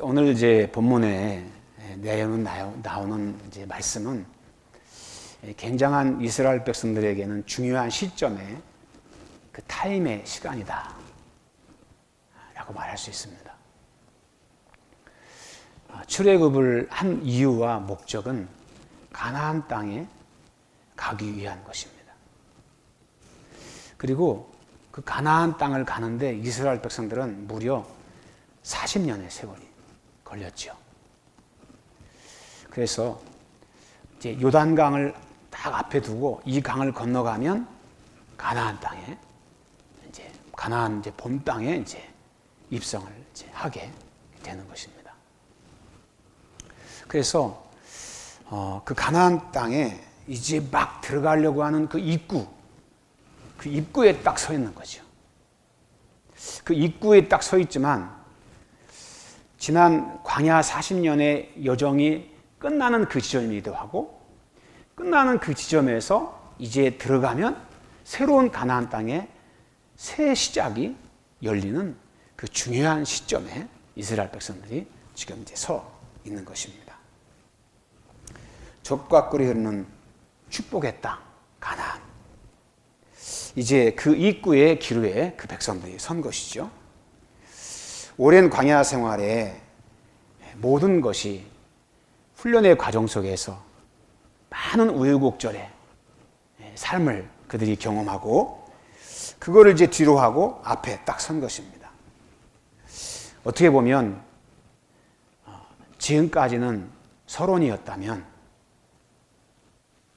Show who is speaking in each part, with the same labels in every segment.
Speaker 1: 오늘 이제 본문에 나오는 이제 말씀은 굉장한 이스라엘 백성들에게는 중요한 시점에 그 타임의 시간이다 라고 말할 수 있습니다. 출애굽을 한 이유와 목적은 가나안 땅에 가기 위한 것입니다. 그리고 그 가나안 땅을 가는데 이스라엘 백성들은 무려 40년의 세월이 걸렸죠. 그래서 이제 요단강을 딱 앞에 두고 이 강을 건너가면 가나안 땅에 가나안 본 땅에 입성을 하게 되는 것입니다. 그래서 그 가나안 땅에 이제 막 들어가려고 하는 그 입구에 딱 서 있는 거죠. 그 입구에 딱 서 있지만 지난 광야 40년의 여정이 끝나는 그 지점이기도 하고 끝나는 그 지점에서 이제 들어가면 새로운 가나안 땅의 새 시작이 열리는 그 중요한 시점에 이스라엘 백성들이 지금 서 있는 것입니다. 젖과 꿀이 흐르는 축복의 땅 가나안. 이제 그 입구의 기로에 그 백성들이 선 것이죠. 오랜 광야 생활에 모든 것이 훈련의 과정 속에서 많은 우여곡절의 삶을 그들이 경험하고 그거를 이제 뒤로 하고 앞에 딱 선 것입니다. 어떻게 보면 지금까지는 서론이었다면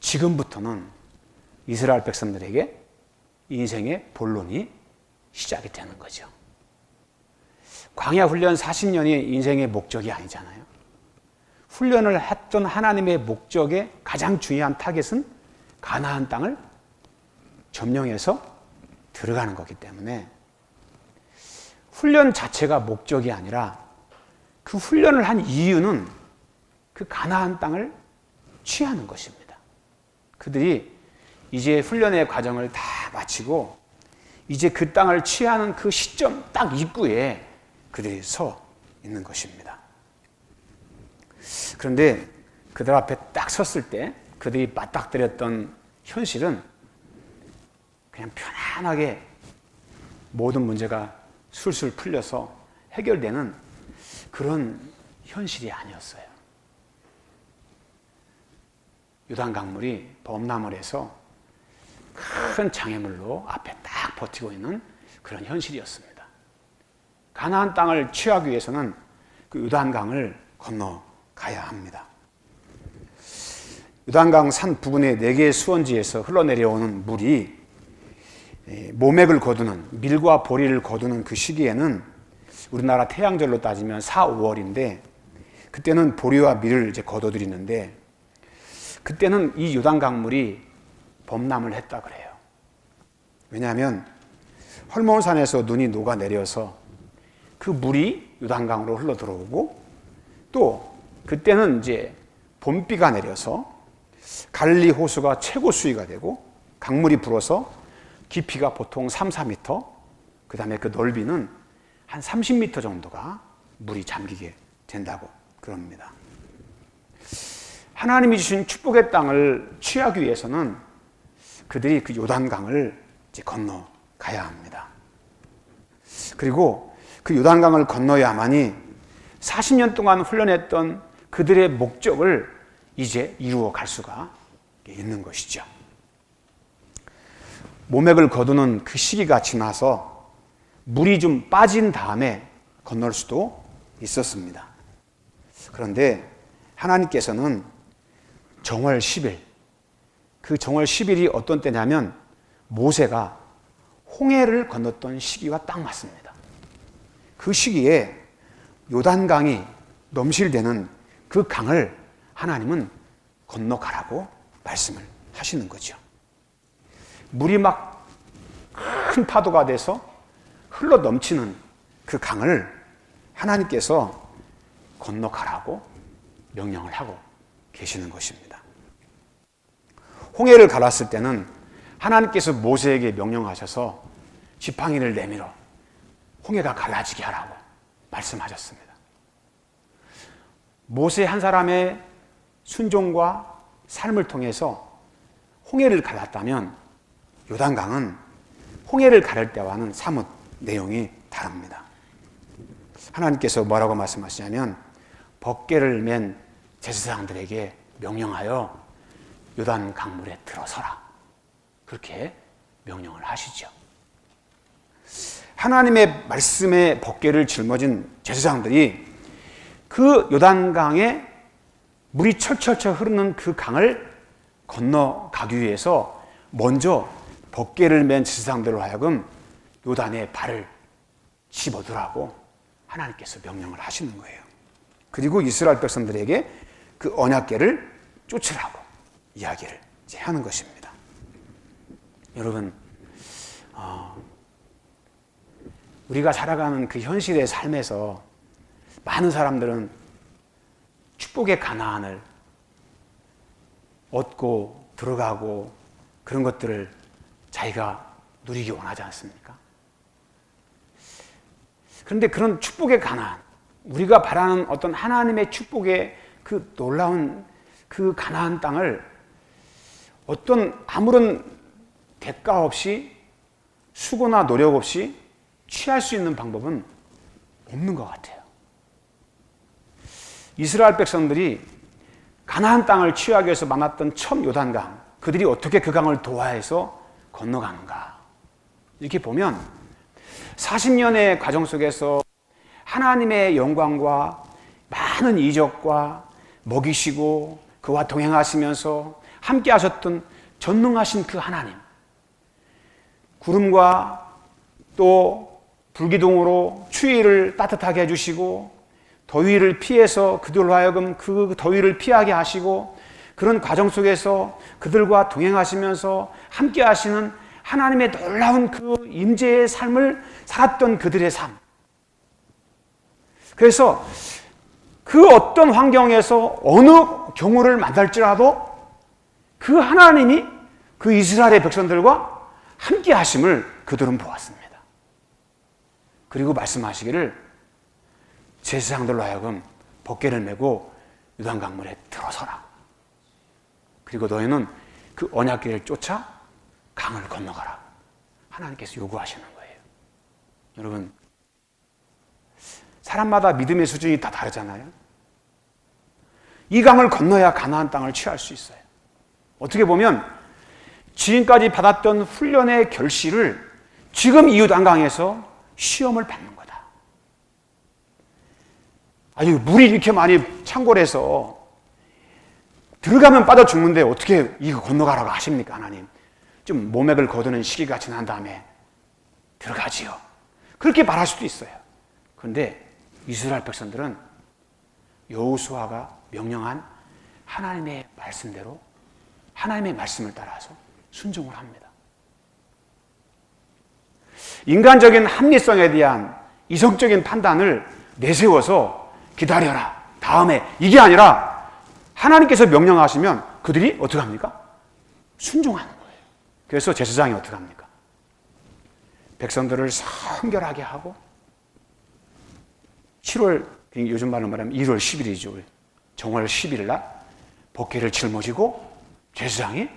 Speaker 1: 지금부터는 이스라엘 백성들에게 인생의 본론이 시작이 되는 거죠. 광야 훈련 40년이 인생의 목적이 아니잖아요. 훈련을 했던 하나님의 목적의 가장 중요한 타겟은 가나안 땅을 점령해서 들어가는 거기 때문에 훈련 자체가 목적이 아니라 그 훈련을 한 이유는 그 가나안 땅을 취하는 것입니다. 그들이 이제 훈련의 과정을 다 마치고 이제 그 땅을 취하는 그 시점 딱 입구에 그들이 서 있는 것입니다. 그런데 그들 앞에 딱 섰을 때 그들이 맞닥뜨렸던 현실은 그냥 편안하게 모든 문제가 술술 풀려서 해결되는 그런 현실이 아니었어요. 요단강물이 범람을 해서 큰 장애물로 앞에 딱 버티고 있는 그런 현실이었습니다. 가나안 땅을 취하기 위해서는 그 요단강을 건너가야 합니다. 요단강 산 부근의 4개의 수원지에서 흘러내려오는 물이 모맥을 거두는 밀과 보리를 거두는 그 시기에는 우리나라 태양절로 따지면 4, 5월인데 그때는 보리와 밀을 거둬들이는데 그때는 이 요단강물이 범람을 했다 그래요. 왜냐하면 헐몬산에서 눈이 녹아내려서 그 물이 요단강으로 흘러 들어오고 또 그때는 봄비가 내려서 갈릴리 호수가 최고 수위가 되고 강물이 불어서 깊이가 보통 3, 4m 그 다음에 그 넓이는 한 30m 정도가 물이 잠기게 된다고 그럽니다. 하나님이 주신 축복의 땅을 취하기 위해서는 그들이 그 요단강을 건너가야 합니다. 그리고 그 요단강을 건너야만이 40년 동안 훈련했던 그들의 목적을 이제 이루어 갈 수가 있는 것이죠. 모맥을 거두는 그 시기가 지나서 물이 좀 빠진 다음에 건널 수도 있었습니다. 그런데 하나님께서는 정월 10일, 그 정월 10일이 어떤 때냐면 모세가 홍해를 건넜던 시기와 딱 맞습니다. 그 시기에 요단강이 넘실대는 그 강을 하나님은 건너가라고 말씀을 하시는 거죠. 물이 막 큰 파도가 돼서 흘러 넘치는 그 강을 하나님께서 건너가라고 명령을 하고 계시는 것입니다. 홍해를 갈았을 때는 하나님께서 모세에게 명령하셔서 지팡이를 내밀어 홍해가 갈라지게 하라고 말씀하셨습니다. 모세 한 사람의 순종과 삶을 통해서 홍해를 갈랐다면 요단강은 홍해를 가를 때와는 사뭇 내용이 다릅니다. 하나님께서 뭐라고 말씀하시냐면 법궤를 맨 제사장들에게 명령하여 요단 강물에 들어서라. 그렇게 명령을 하시죠. 하나님의 말씀에 법궤를 짊어진 제사장들이 그 요단강에 물이 철철철 흐르는 그 강을 건너가기 위해서 먼저 법궤를 맨 제사장들로 하여금 요단에 발을 집어두라고 하나님께서 명령을 하시는 거예요. 그리고 이스라엘 백성들에게 그 언약궤를 쫓으라고 이야기를 하는 것입니다. 여러분, 우리가 살아가는 그 현실의 삶에서 많은 사람들은 축복의 가나안을 얻고 들어가고 그런 것들을 자기가 누리기 원하지 않습니까? 그런데 그런 축복의 가나안, 우리가 바라는 어떤 하나님의 축복의 그 놀라운 그 가나안 땅을 어떤 아무런 대가 없이 수고나 노력 없이 취할 수 있는 방법은 없는 것 같아요. 이스라엘 백성들이 가나안 땅을 취하기 위해서 만났던 첫 요단강, 그들이 어떻게 그 강을 도하해서 건너가는가. 이렇게 보면 40년의 과정 속에서 하나님의 영광과 많은 이적과 먹이시고 그와 동행하시면서 함께 하셨던 전능하신 그 하나님, 구름과 또 불기둥으로 추위를 따뜻하게 해주시고 더위를 피해서 그들로 하여금 그 더위를 피하게 하시고 그런 과정 속에서 그들과 동행하시면서 함께 하시는 하나님의 놀라운 그 임재의 삶을 살았던 그들의 삶. 그래서 그 어떤 환경에서 어느 경우를 만날지라도 그 하나님이 그 이스라엘의 백성들과 함께 하심을 그들은 보았습니다. 그리고 말씀하시기를 제사장들로 하여금 법궤를 메고 요단강물에 들어서라. 그리고 너희는 그 언약궤를 쫓아 강을 건너가라. 하나님께서 요구하시는 거예요. 여러분, 사람마다 믿음의 수준이 다 다르잖아요. 이 강을 건너야 가나안 땅을 취할 수 있어요. 어떻게 보면 지금까지 받았던 훈련의 결실을 지금 이 요단강에서 시험을 받는 거다. 아니, 물이 이렇게 많이 창궐해서 들어가면 빠져 죽는데 어떻게 이거 건너가라고 하십니까, 하나님? 좀 모맥을 거두는 시기가 지난 다음에 들어가지요. 그렇게 말할 수도 있어요. 그런데 이스라엘 백성들은 여호수아가 명령한 하나님의 말씀대로 하나님의 말씀을 따라서 순종을 합니다. 인간적인 합리성에 대한 이성적인 판단을 내세워서 기다려라, 다음에, 이게 아니라 하나님께서 명령하시면 그들이 어떻게 합니까? 순종하는 거예요. 그래서 제사장이 어떻게 합니까? 백성들을 성결하게 하고 7월, 요즘 말로 말하면 1월 10일이죠. 정월 10일 날 법궤를 짊어지고 제사장이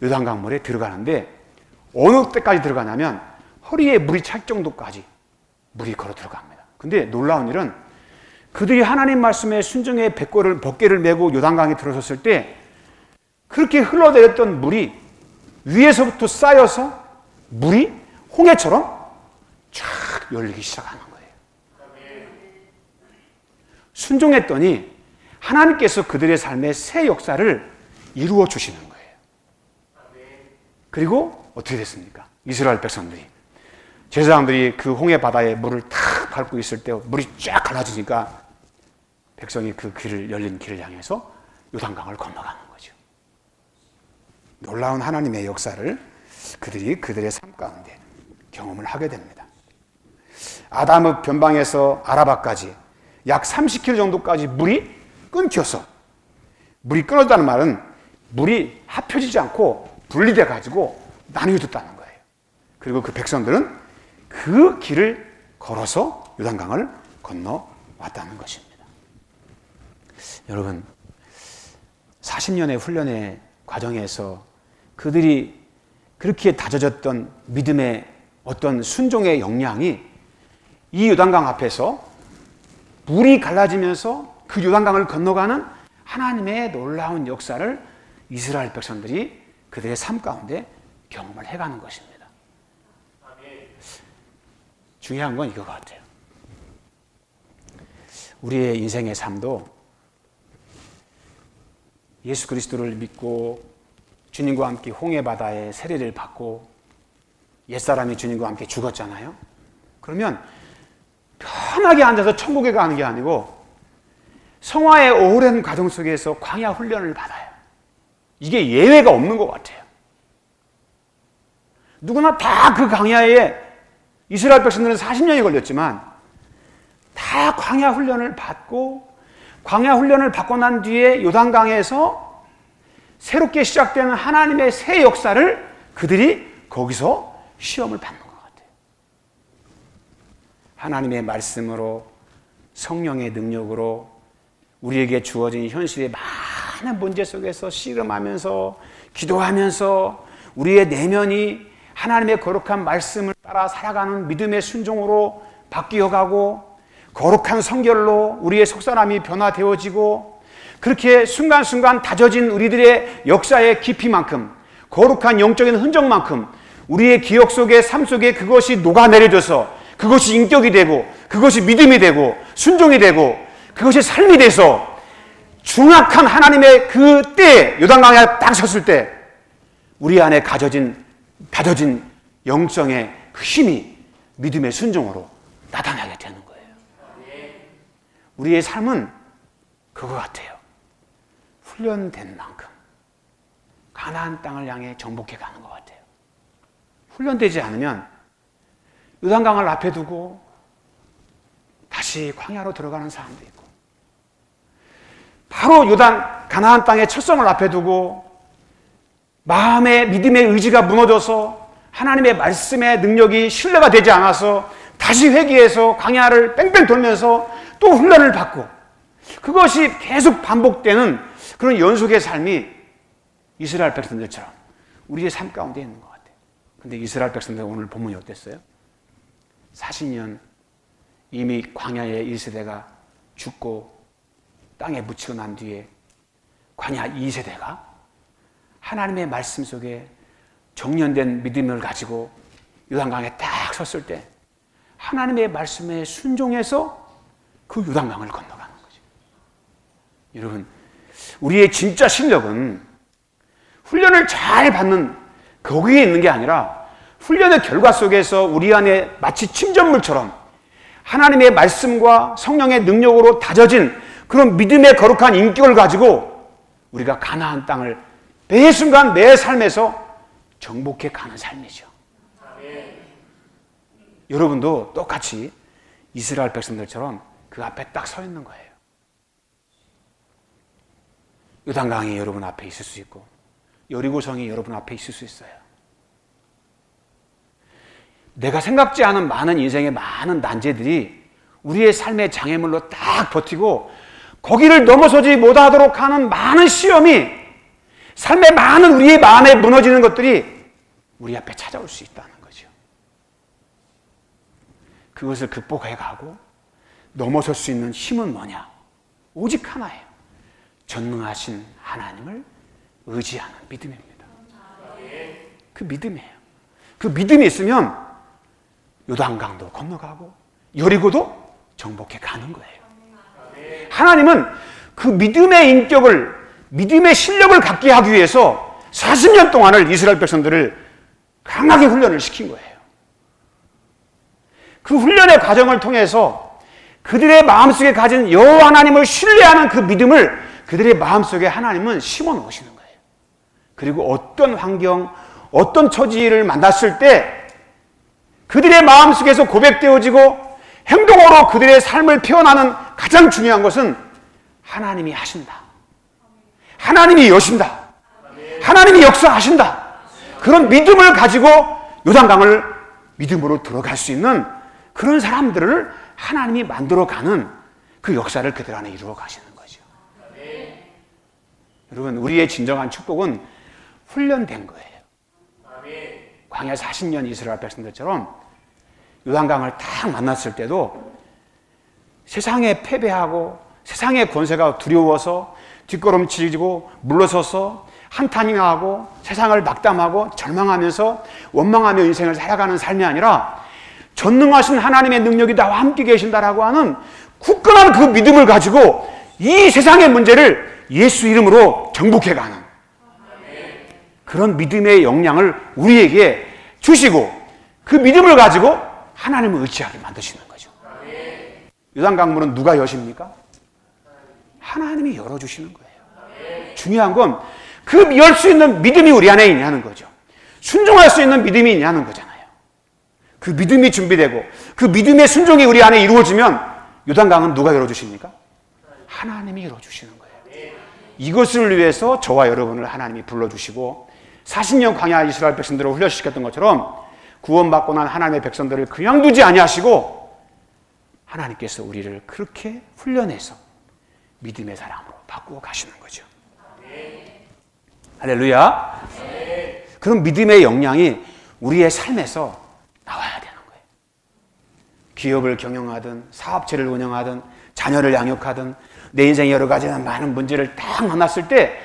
Speaker 1: 요단강물에 들어가는데 어느 때까지 들어가냐면 허리에 물이 찰 정도까지 물이 걸어 들어갑니다. 근데 놀라운 일은 그들이 하나님 말씀에 순종해 법궤를 메고 요단강에 들어섰을 때 그렇게 흘러내렸던 물이 위에서부터 쌓여서 물이 홍해처럼 쫙 열리기 시작하는 거예요. 순종했더니 하나님께서 그들의 삶에 새 역사를 이루어 주시는 거예요. 그리고 어떻게 됐습니까? 이스라엘 백성들이, 제사장들이 그 홍해 바다에 물을 탁 밟고 있을 때 물이 쫙 갈라지니까 백성이 그 열린 길을 향해서 요단강을 건너가는 거죠. 놀라운 하나님의 역사를 그들이 그들의 삶 가운데 경험을 하게 됩니다. 아담의 변방에서 아라바까지 약 30km 정도까지 물이 끊겨서, 물이 끊어졌다는 말은 물이 합혀지지 않고 분리돼 가지고 나뉘어졌다는 거예요. 그리고 그 백성들은 그 길을 걸어서 요단강을 건너왔다는 것입니다. 여러분, 40년의 훈련의 과정에서 그들이 그렇게 다져졌던 믿음의 어떤 순종의 역량이 이 요단강 앞에서 물이 갈라지면서 그 요단강을 건너가는 하나님의 놀라운 역사를 이스라엘 백성들이 그들의 삶 가운데 경험을 해가는 것입니다. 중요한 건 이거 같아요. 우리의 인생의 삶도 예수 그리스도를 믿고 주님과 함께 홍해 바다에 세례를 받고 옛사람이 주님과 함께 죽었잖아요. 그러면 편하게 앉아서 천국에 가는 게 아니고 성화의 오랜 과정 속에서 광야 훈련을 받아요. 이게 예외가 없는 것 같아요. 누구나 다 그 광야에 이스라엘 백성들은 40년이 걸렸지만 다 광야 훈련을 받고 광야 훈련을 받고 난 뒤에 요단강에서 새롭게 시작되는 하나님의 새 역사를 그들이 거기서 시험을 받는 것 같아요. 하나님의 말씀으로 성령의 능력으로 우리에게 주어진 현실의 많은 문제 속에서 씨름하면서 기도하면서 우리의 내면이 하나님의 거룩한 말씀을 따라 살아가는 믿음의 순종으로 바뀌어가고 거룩한 성결로 우리의 속사람이 변화되어지고 그렇게 순간순간 다져진 우리들의 역사의 깊이만큼 거룩한 영적인 흔적만큼 우리의 기억 속에 삶 속에 그것이 녹아내려져서 그것이 인격이 되고 그것이 믿음이 되고 순종이 되고 그것이 삶이 돼서 중확한 하나님의 그 때에 요단강에 딱 섰을 때 우리 안에 다져진 영성의 그 힘이 믿음의 순종으로 나타나게 되는 거예요. 우리의 삶은 그거 같아요. 훈련된 만큼 가나안 땅을 향해 정복해 가는 것 같아요. 훈련되지 않으면 요단강을 앞에 두고 다시 광야로 들어가는 사람도 있고 바로 가나안 땅의 첫성을 앞에 두고 마음의 믿음의 의지가 무너져서 하나님의 말씀의 능력이 신뢰가 되지 않아서 다시 회개해서 광야를 뺑뺑 돌면서 또 훈련을 받고 그것이 계속 반복되는 그런 연속의 삶이 이스라엘 백성들처럼 우리의 삶 가운데 있는 것 같아요. 근데 이스라엘 백성들 오늘 본문이 어땠어요? 40년 이미 광야의 1세대가 죽고 땅에 묻히고 난 뒤에 광야 2세대가 하나님의 말씀 속에 정련된 믿음을 가지고 요단강에 딱 섰을 때 하나님의 말씀에 순종해서 그 요단강을 건너가는 거죠. 여러분, 우리의 진짜 실력은 훈련을 잘 받는 거기에 있는 게 아니라 훈련의 결과 속에서 우리 안에 마치 침전물처럼 하나님의 말씀과 성령의 능력으로 다져진 그런 믿음의 거룩한 인격을 가지고 우리가 가나안 땅을 매 순간 매 삶에서 정복해 가는 삶이죠. 여러분도 똑같이 이스라엘 백성들처럼 그 앞에 딱 서 있는 거예요. 요단강이 여러분 앞에 있을 수 있고 여리고성이 여러분 앞에 있을 수 있어요. 내가 생각지 않은 많은 인생의 많은 난제들이 우리의 삶의 장애물로 딱 버티고 거기를 넘어서지 못하도록 하는 많은 시험이 삶의 많은 우리의 마음에 무너지는 것들이 우리 앞에 찾아올 수 있다는 거죠. 그것을 극복해 가고 넘어설 수 있는 힘은 뭐냐? 오직 하나예요. 전능하신 하나님을 의지하는 믿음입니다. 그 믿음이에요. 그 믿음이 있으면 요단강도 건너가고 여리고도 정복해 가는 거예요. 하나님은 그 믿음의 인격을 믿음의 실력을 갖게 하기 위해서 40년 동안을 이스라엘 백성들을 강하게 훈련을 시킨 거예요. 그 훈련의 과정을 통해서 그들의 마음속에 가진 여호와 하나님을 신뢰하는 그 믿음을 그들의 마음속에 하나님은 심어 놓으시는 거예요. 그리고 어떤 환경, 어떤 처지를 만났을 때 그들의 마음속에서 고백되어지고 행동으로 그들의 삶을 표현하는 가장 중요한 것은 하나님이 하신다. 하나님이 여신다. 하나님이 역사하신다. 그런 믿음을 가지고 요단강을 믿음으로 들어갈 수 있는 그런 사람들을 하나님이 만들어가는 그 역사를 그들 안에 이루어 가시는 거죠. 여러분, 우리의 진정한 축복은 훈련된 거예요. 광야 40년 이스라엘 백성들처럼 요단강을 딱 만났을 때도 세상에 패배하고 세상의 권세가 두려워서 뒷걸음치고 물러서서 한탄이나 하고 세상을 낙담하고 절망하면서 원망하며 인생을 살아가는 삶이 아니라 전능하신 하나님의 능력이 나와 함께 계신다라고 하는 굳건한 그 믿음을 가지고 이 세상의 문제를 예수 이름으로 정복해가는 그런 믿음의 역량을 우리에게 주시고 그 믿음을 가지고 하나님을 의지하게 만드시는 거죠. 요단강물은 누가 여십니까? 하나님이 열어주시는 거예요. 중요한 건 그 열 수 있는 믿음이 우리 안에 있냐는 거죠. 순종할 수 있는 믿음이 있냐는 거잖아요. 그 믿음이 준비되고 그 믿음의 순종이 우리 안에 이루어지면 요단강은 누가 열어주십니까? 하나님이 열어주시는 거예요. 이것을 위해서 저와 여러분을 하나님이 불러주시고 40년 광야 이스라엘 백성들을 훈련시켰던 것처럼 구원받고 난 하나님의 백성들을 그냥 두지 아니하시고 하나님께서 우리를 그렇게 훈련해서 믿음의 사람으로 바꾸어 가시는 거죠. 할렐루야. 그런 믿음의 역량이 우리의 삶에서 나와야 되는 거예요. 기업을 경영하든 사업체를 운영하든 자녀를 양육하든 내 인생의 여러 가지 많은 문제를 딱 만났을 때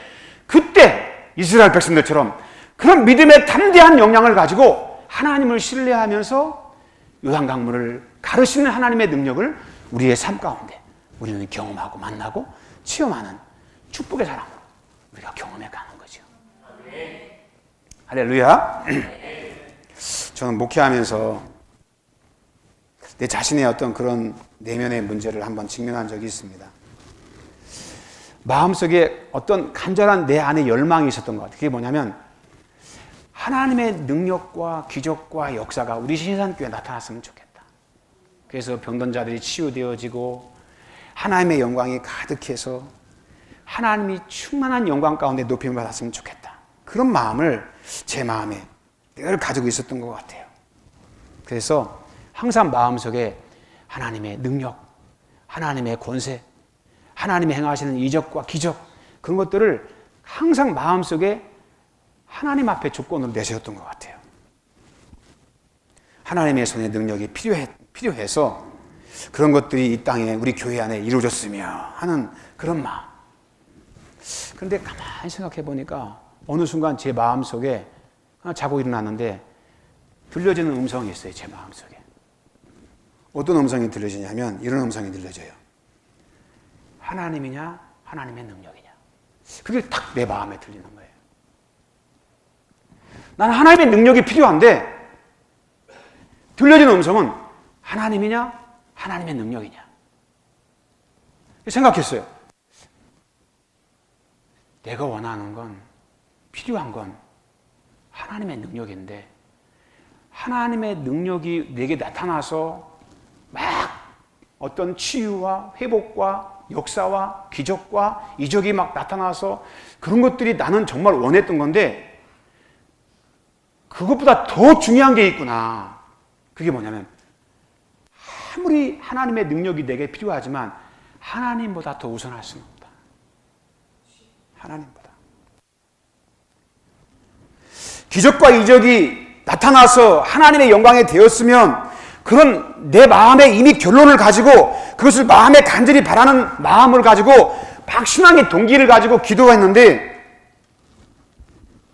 Speaker 1: 그때 이스라엘 백성들처럼 그런 믿음의 담대한 역량을 가지고 하나님을 신뢰하면서 요단강물을 가르치는 하나님의 능력을 우리의 삶 가운데 우리는 경험하고 만나고 체험하는 축복의 사람으로 우리가 경험해 가는 거죠. 할렐루야. 저는 목회하면서 내 자신의 어떤 그런 내면의 문제를 한번 직면한 적이 있습니다. 마음속에 어떤 간절한 내 안에 열망이 있었던 것 같아요. 그게 뭐냐면 하나님의 능력과 기적과 역사가 우리 신산교회에 나타났으면 좋겠다. 그래서 병든 자들이 치유되어지고 하나님의 영광이 가득해서 하나님이 충만한 영광 가운데 높임을 받았으면 좋겠다. 그런 마음을 제 마음에 늘 가지고 있었던 것 같아요. 그래서 항상 마음속에 하나님의 능력, 하나님의 권세, 하나님이 행하시는 이적과 기적 그런 것들을 항상 마음속에 하나님 앞에 조건으로 내세웠던 것 같아요. 하나님의 손의 능력이 필요해서 그런 것들이 이 땅에 우리 교회 안에 이루어졌으며 하는 그런 마음. 그런데 가만히 생각해 보니까 어느 순간 제 마음속에 자고 일어났는데 들려지는 음성이 있어요. 제 마음속에. 어떤 음성이 들려지냐면 이런 음성이 들려져요. 하나님이냐 하나님의 능력이냐. 그게 딱 내 마음에 들리는 거예요. 나는 하나님의 능력이 필요한데 들려지는 음성은 하나님이냐 하나님의 능력이냐. 생각했어요. 내가 원하는 건 필요한 건 하나님의 능력인데 하나님의 능력이 내게 나타나서 막 어떤 치유와 회복과 역사와 기적과 이적이 막 나타나서 그런 것들이 나는 정말 원했던 건데 그것보다 더 중요한 게 있구나. 그게 뭐냐면 아무리 하나님의 능력이 내게 필요하지만 하나님보다 더 우선할 수는 없다. 하나님보다. 기적과 이적이 나타나서 하나님의 영광에 되었으면 그런 내 마음에 이미 결론을 가지고 그것을 마음에 간절히 바라는 마음을 가지고 막 신앙의 동기를 가지고 기도했는데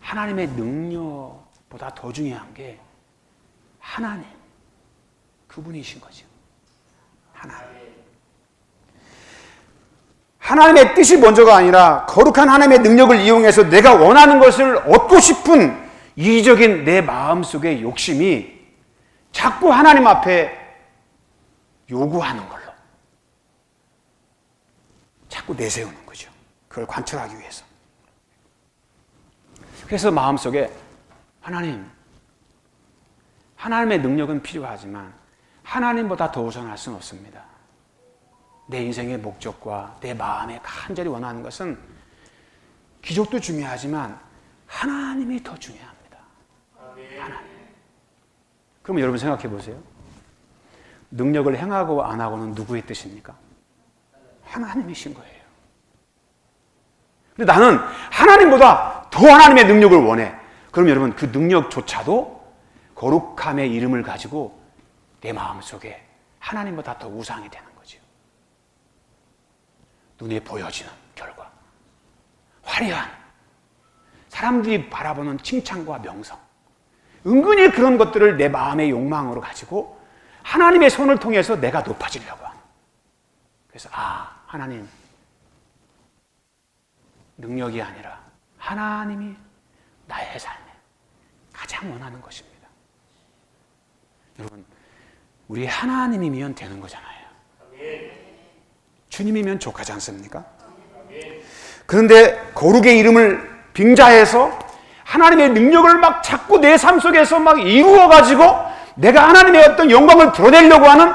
Speaker 1: 하나님의 능력보다 더 중요한 게 하나님 그분이신 거죠. 하나님의 뜻이 먼저가 아니라 거룩한 하나님의 능력을 이용해서 내가 원하는 것을 얻고 싶은 이기적인 내 마음속의 욕심이 자꾸 하나님 앞에 요구하는 걸로 자꾸 내세우는 거죠. 그걸 관철하기 위해서. 그래서 마음속에 하나님의 능력은 필요하지만 하나님보다 더 우선할 수는 없습니다. 내 인생의 목적과 내 마음에 간절히 원하는 것은 기적도 중요하지만 하나님이 더 중요합니다. 하나님. 그럼 여러분 생각해 보세요. 능력을 행하고 안 하고는 누구의 뜻입니까? 하나님이신 거예요. 근데 나는 하나님보다 더 하나님의 능력을 원해. 그럼 여러분, 그 능력조차도 거룩함의 이름을 가지고 내 마음속에 하나님보다 더 우상이 되는 거죠. 눈에 보여지는 결과, 화려한 사람들이 바라보는 칭찬과 명성, 은근히 그런 것들을 내 마음의 욕망으로 가지고 하나님의 손을 통해서 내가 높아지려고 하는. 그래서 하나님 능력이 아니라 하나님이 나의 삶에 가장 원하는 것입니다. 여러분, 우리 하나님이면 되는 거잖아요. 주님이면 족하지 않습니까? 그런데 거룩의 이름을 빙자해서 하나님의 능력을 막 자꾸 내 삶 속에서 막 이루어가지고 내가 하나님의 어떤 영광을 드러내려고 하는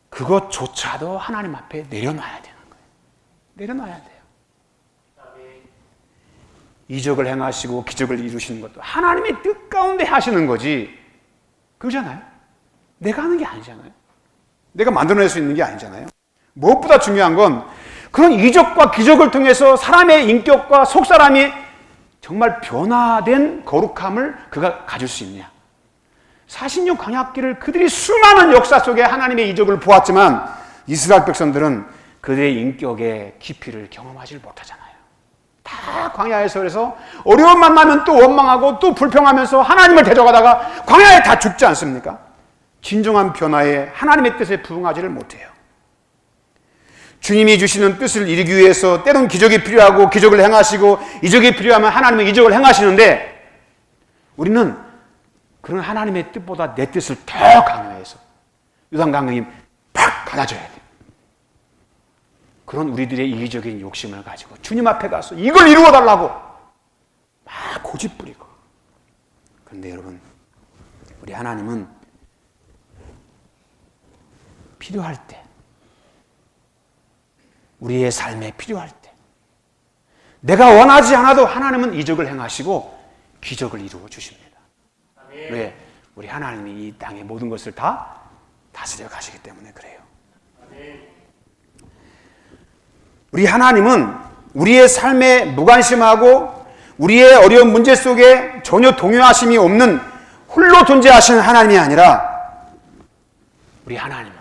Speaker 1: 그것조차도 하나님 앞에 내려놔야 되는 거예요. 내려놔야 돼요. 이적을 행하시고 기적을 이루시는 것도 하나님의 뜻 가운데 하시는 거지, 그러잖아요. 내가 하는 게 아니잖아요. 내가 만들어낼 수 있는 게 아니잖아요. 무엇보다 중요한 건 그런 이적과 기적을 통해서 사람의 인격과 속사람이 정말 변화된 거룩함을 그가 가질 수 있냐. 40년 광야길을 그들이 수많은 역사 속에 하나님의 이적을 보았지만 이스라엘 백성들은 그들의 인격의 깊이를 경험하지 못하잖아요. 다 광야에서, 그래서 어려움 만나면 또 원망하고 또 불평하면서 하나님을 대적하다가 광야에 다 죽지 않습니까? 진정한 변화에 하나님의 뜻에 부응하지를 못해요. 주님이 주시는 뜻을 이루기 위해서 때론 기적이 필요하고 기적을 행하시고, 이적이 필요하면 하나님은 이적을 행하시는데, 우리는 그런 하나님의 뜻보다 내 뜻을 더 강요해서 요단강이 팍 갈라져야 돼요. 그런 우리들의 이기적인 욕심을 가지고 주님 앞에 가서 이걸 이루어달라고 막 고집부리고. 그런데 여러분, 우리 하나님은 필요할 때, 우리의 삶에 필요할 때, 내가 원하지 않아도 하나님은 이적을 행하시고 기적을 이루어 주십니다. 왜? 우리 하나님이 이 땅의 모든 것을 다 다스려 가시기 때문에 그래요. 우리 하나님은 우리의 삶에 무관심하고 우리의 어려운 문제 속에 전혀 동요하심이 없는 홀로 존재하시는 하나님이 아니라, 우리 하나님은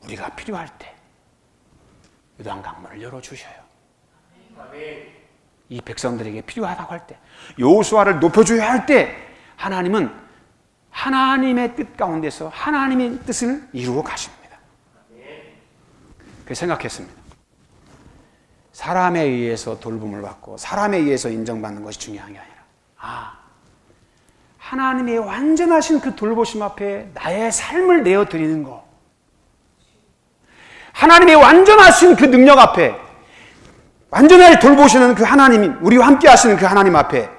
Speaker 1: 우리가 필요할 때 요단강물을 열어주셔요. 이 백성들에게 필요하다고 할 때, 여호수아를 높여줘야 할 때, 하나님은 하나님의 뜻 가운데서 하나님의 뜻을 이루어 가십니다. 그래서 생각했습니다. 사람에 의해서 돌봄을 받고 사람에 의해서 인정받는 것이 중요한 게 아니라, 하나님의 완전하신 그 돌보심 앞에 나의 삶을 내어드리는 것, 하나님의 완전하신 그 능력 앞에, 완전하게 돌보시는 그 하나님이, 우리와 함께 하시는 그 하나님 앞에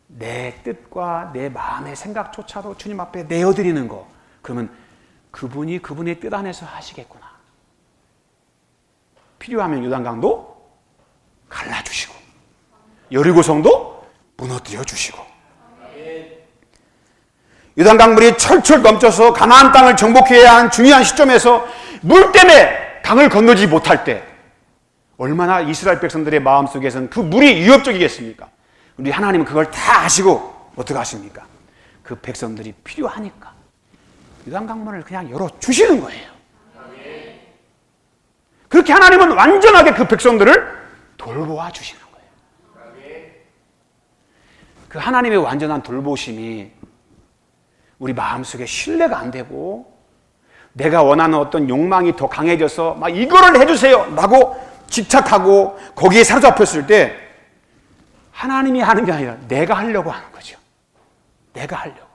Speaker 1: 내 뜻과 내 마음의 생각조차도 주님 앞에 내어드리는 거, 그러면 그분이 그분의 뜻 안에서 하시겠구나. 필요하면 요단강도 갈라주시고 여리고성도 무너뜨려 주시고, 요단강물이 철철 넘쳐서 가나안 땅을 정복해야 하는 중요한 시점에서 물 때문에 강을 건너지 못할 때 얼마나 이스라엘 백성들의 마음속에서는 그 물이 위협적이겠습니까? 우리 하나님은 그걸 다 아시고 어떻게 하십니까? 그 백성들이 필요하니까 요단강물을 그냥 열어주시는 거예요. 그렇게 하나님은 완전하게 그 백성들을 돌보아 주시는 거예요. 그 하나님의 완전한 돌보심이 우리 마음속에 신뢰가 안 되고 내가 원하는 어떤 욕망이 더 강해져서 막 이거를 해주세요 라고 집착하고 거기에 사로잡혔을 때, 하나님이 하는 게 아니라 내가 하려고 하는 거죠. 내가 하려고.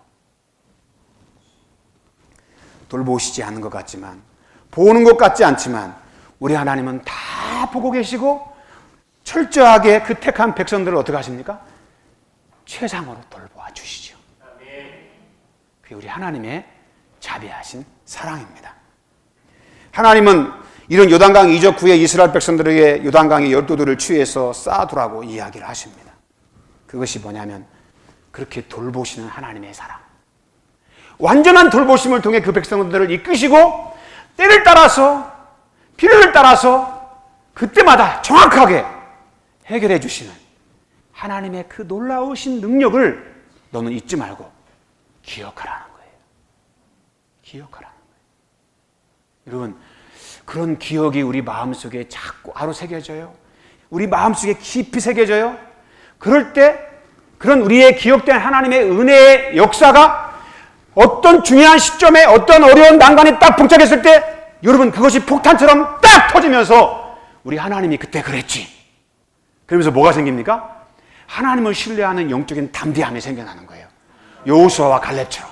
Speaker 1: 돌보시지 않은 것 같지만, 보는 것 같지 않지만 우리 하나님은 다 보고 계시고 철저하게 그 택한 백성들을 어떻게 하십니까? 최상으로 돌보아 주시죠. 그게 우리 하나님의 자비하신 사랑입니다. 하나님은 이런 요단강 이적 후에 이스라엘 백성들에게 요단강의 열도들을 취해서 쌓아두라고 이야기를 하십니다. 그것이 뭐냐면 그렇게 돌보시는 하나님의 사랑, 완전한 돌보심을 통해 그 백성들을 이끄시고 때를 따라서 필요를 따라서 그때마다 정확하게 해결해 주시는 하나님의 그 놀라우신 능력을 너는 잊지 말고 기억하라는 거예요. 기억하라는 거예요. 여러분, 그런 기억이 우리 마음속에 자꾸 바로 새겨져요. 우리 마음속에 깊이 새겨져요. 그럴 때 그런 우리의 기억된 하나님의 은혜의 역사가 어떤 중요한 시점에 어떤 어려운 난관이 딱 봉착했을 때 여러분 그것이 폭탄처럼 딱 터지면서 우리 하나님이 그때 그랬지. 그러면서 뭐가 생깁니까? 하나님을 신뢰하는 영적인 담대함이 생겨나는 거예요. 여호수아와 갈렙처럼.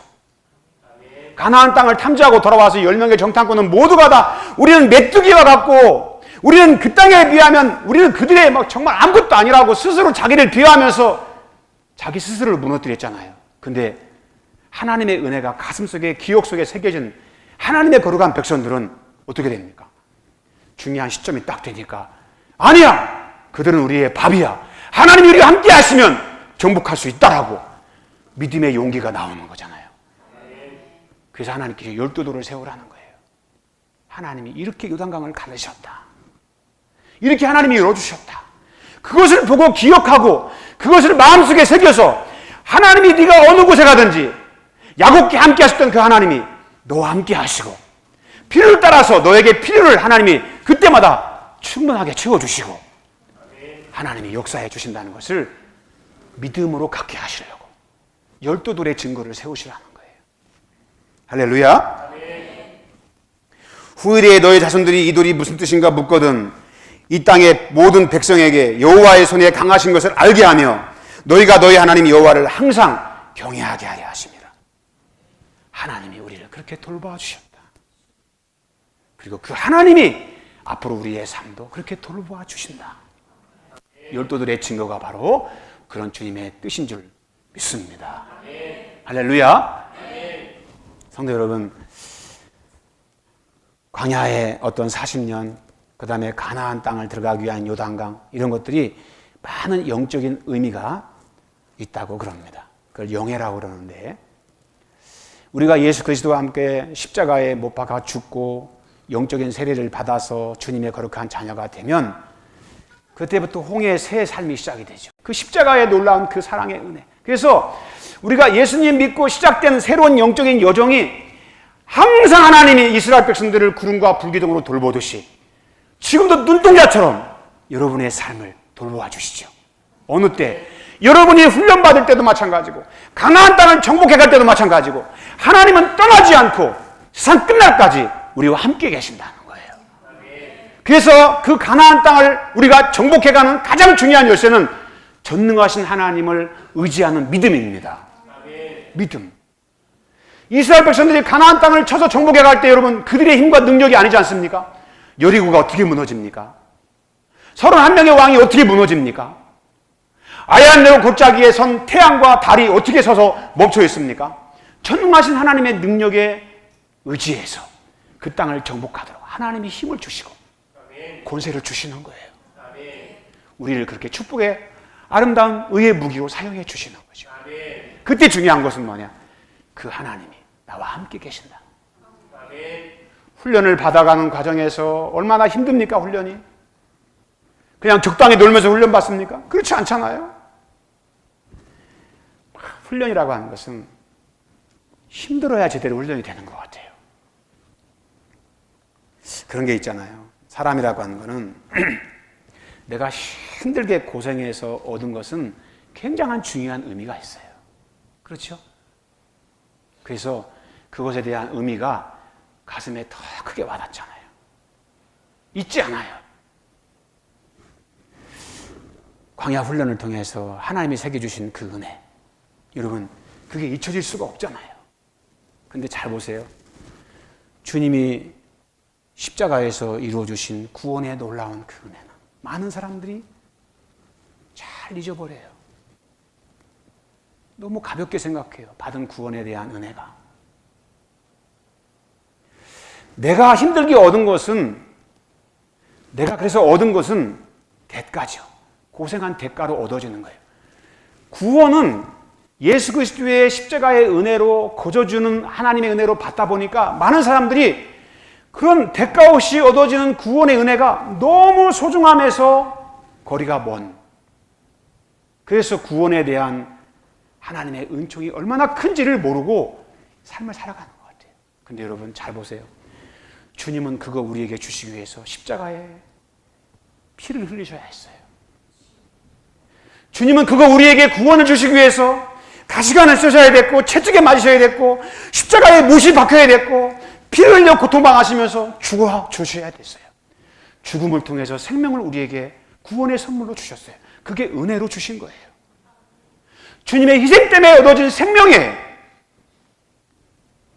Speaker 1: 가나안 땅을 탐지하고 돌아와서 10명의 정탐꾼은 모두가 다 우리는 메뚜기와 같고 우리는 그 땅에 비하면 우리는 그들의 막 정말 아무것도 아니라고 스스로 자기를 비하하면서 자기 스스로를 무너뜨렸잖아요. 근데 하나님의 은혜가 가슴속에 기억 속에 새겨진 하나님의 거룩한 백성들은 어떻게 됩니까? 중요한 시점이 딱 되니까 아니야! 그들은 우리의 밥이야. 하나님이 우리와 함께 하시면 정복할 수 있다라고 믿음의 용기가 나오는 거잖아요. 그래서 하나님께서 12돌을 세우라는 거예요. 하나님이 이렇게 요단강을 가르셨다. 이렇게 하나님이 열어주셨다. 그것을 보고 기억하고 그것을 마음속에 새겨서 하나님이 네가 어느 곳에 가든지 야곱께 함께 하셨던 그 하나님이 너와 함께 하시고 필요를 따라서 너에게 필요를 하나님이 그때마다 충분하게 채워주시고 하나님이 역사해 주신다는 것을 믿음으로 갖게 하시려고 12돌의 증거를 세우시라는 거예요. 할렐루야. 후일에 너의 자손들이 이 돌이 무슨 뜻인가 묻거든 이 땅의 모든 백성에게 여호와의 손에 강하신 것을 알게 하며 너희가 너희 하나님 여호와를 항상 경외하게 하려 하심이라. 하나님이 우리를 그렇게 돌봐 주셨다. 그리고 그 하나님이 앞으로 우리의 삶도 그렇게 돌봐 주신다. 12돌의 증거가 바로 그런 주님의 뜻인 줄 믿습니다. 할렐루야. 성도 여러분, 광야의 어떤 40년, 그 다음에 가나안 땅을 들어가기 위한 요단강, 이런 것들이 많은 영적인 의미가 있다고 그럽니다. 그걸 영예라고 그러는데, 우리가 예수 그리스도와 함께 십자가에 못 박아 죽고 영적인 세례를 받아서 주님의 거룩한 자녀가 되면 그때부터 홍해의 새 삶이 시작이 되죠. 그 십자가에 놀라운 그 사랑의 은혜. 그래서 우리가 예수님 믿고 시작된 새로운 영적인 여정이 항상 하나님이 이스라엘 백성들을 구름과 불기둥으로 돌보듯이 지금도 눈동자처럼 여러분의 삶을 돌보아 주시죠. 어느 때 여러분이 훈련받을 때도 마찬가지고 가나안 땅을 정복해 갈 때도 마찬가지고 하나님은 떠나지 않고 세상 끝날까지 우리와 함께 계신다는 거예요. 그래서 그 가나안 땅을 우리가 정복해가는 가장 중요한 열쇠는 전능하신 하나님을 의지하는 믿음입니다. 믿음. 이스라엘 백성들이 가나안 땅을 쳐서 정복해갈 때 여러분 그들의 힘과 능력이 아니지 않습니까? 여리고가 어떻게 무너집니까? 31명의 왕이 어떻게 무너집니까? 아얄레오 골짜기에 선 태양과 달이 어떻게 서서 멈춰 있습니까? 전능하신 하나님의 능력에 의지해서 그 땅을 정복하도록 하나님이 힘을 주시고 권세를 주시는 거예요. 우리를 그렇게 축복의 아름다운 의의 무기로 사용해 주시는 거죠. 그때 중요한 것은 뭐냐? 그 하나님이 나와 함께 계신다. 훈련을 받아가는 과정에서 얼마나 힘듭니까? 훈련이? 그냥 적당히 놀면서 훈련 받습니까? 그렇지 않잖아요. 훈련이라고 하는 것은 힘들어야 제대로 훈련이 되는 것 같아요. 그런 게 있잖아요. 사람이라고 하는 거는 내가 힘들게 고생해서 얻은 것은 굉장한 중요한 의미가 있어요. 그렇죠? 그래서 그것에 대한 의미가 가슴에 더 크게 와닿잖아요. 잊지 않아요. 광야 훈련을 통해서 하나님이 새겨주신 그 은혜, 여러분 그게 잊혀질 수가 없잖아요. 근데 잘 보세요. 주님이 십자가에서 이루어주신 구원의 놀라운 그 은혜는 많은 사람들이 잘 잊어버려요. 너무 가볍게 생각해요. 받은 구원에 대한 은혜가. 내가 힘들게 얻은 것은, 내가 그래서 얻은 것은 대가죠. 고생한 대가로 얻어지는 거예요. 구원은 예수 그리스도의 십자가의 은혜로 거저주는 하나님의 은혜로 받다 보니까 많은 사람들이 그런 대가 없이 얻어지는 구원의 은혜가 너무 소중함에서 거리가 먼, 그래서 구원에 대한 하나님의 은총이 얼마나 큰지를 모르고 삶을 살아가는 것 같아요. 근데 여러분 잘 보세요. 주님은 그거 우리에게 주시기 위해서 십자가에 피를 흘리셔야 했어요. 주님은 그거 우리에게 구원을 주시기 위해서 가시관을 쓰셔야 됐고, 채찍에 맞으셔야 됐고, 십자가에 못이 박혀야 됐고, 피를 흘려 고통당하시면서 죽어 주셔야 됐어요. 죽음을 통해서 생명을 우리에게 구원의 선물로 주셨어요. 그게 은혜로 주신 거예요. 주님의 희생 때문에 얻어진 생명에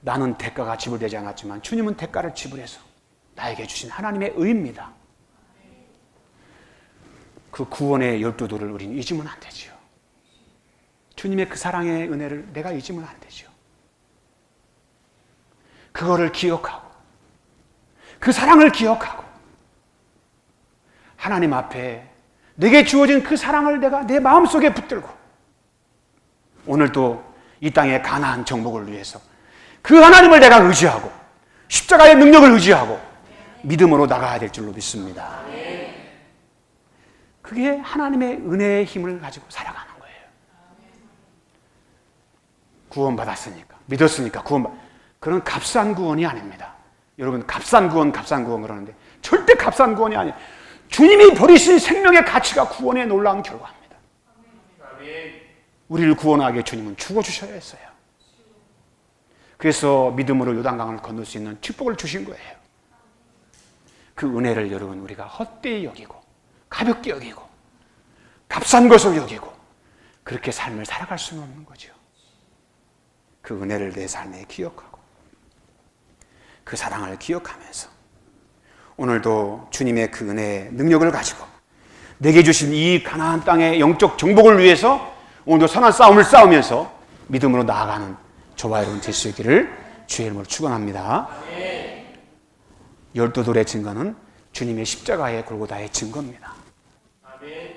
Speaker 1: 나는 대가가 지불되지 않았지만 주님은 대가를 지불해서 나에게 주신 하나님의 의입니다. 그 구원의 12도를 우리는 잊으면 안 되지요. 주님의 그 사랑의 은혜를 내가 잊으면 안 되죠. 그거를 기억하고, 그 사랑을 기억하고, 하나님 앞에 내게 주어진 그 사랑을 내가 내 마음속에 붙들고, 오늘도 이 땅의 가나안 정복을 위해서 그 하나님을 내가 의지하고, 십자가의 능력을 의지하고 믿음으로 나가야 될 줄로 믿습니다. 그게 하나님의 은혜의 힘을 가지고 살아가는 거예요. 구원받았으니까, 믿었으니까 그런 값싼 구원이 아닙니다. 여러분 값싼 구원 그러는데 절대 값싼 구원이 아니에요. 주님이 버리신 생명의 가치가 구원의 놀라운 결과입니다. 우리를 구원하게 주님은 죽어주셔야 했어요. 그래서 믿음으로 요단강을 건널 수 있는 축복을 주신 거예요. 그 은혜를 여러분 우리가 헛되이 여기고 가볍게 여기고 값싼 것을 여기고 그렇게 삶을 살아갈 수는 없는 거죠. 그 은혜를 내 삶에 기억하고 그 사랑을 기억하면서 오늘도 주님의 그 은혜의 능력을 가지고 내게 주신 이 가나안 땅의 영적 정복을 위해서 오늘도 선한 싸움을 싸우면서 믿음으로 나아가는 저와 여러분 될 수 있기를 주의 이름으로 축원합니다. 12돌의 증거는 주님의 십자가의 골고다의 증거입니다.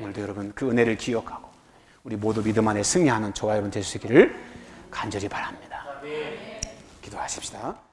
Speaker 1: 오늘도 여러분 그 은혜를 기억하고 우리 모두 믿음 안에 승리하는 저와 여러분 될 수 있기를 간절히 바랍니다. 기도하십시다.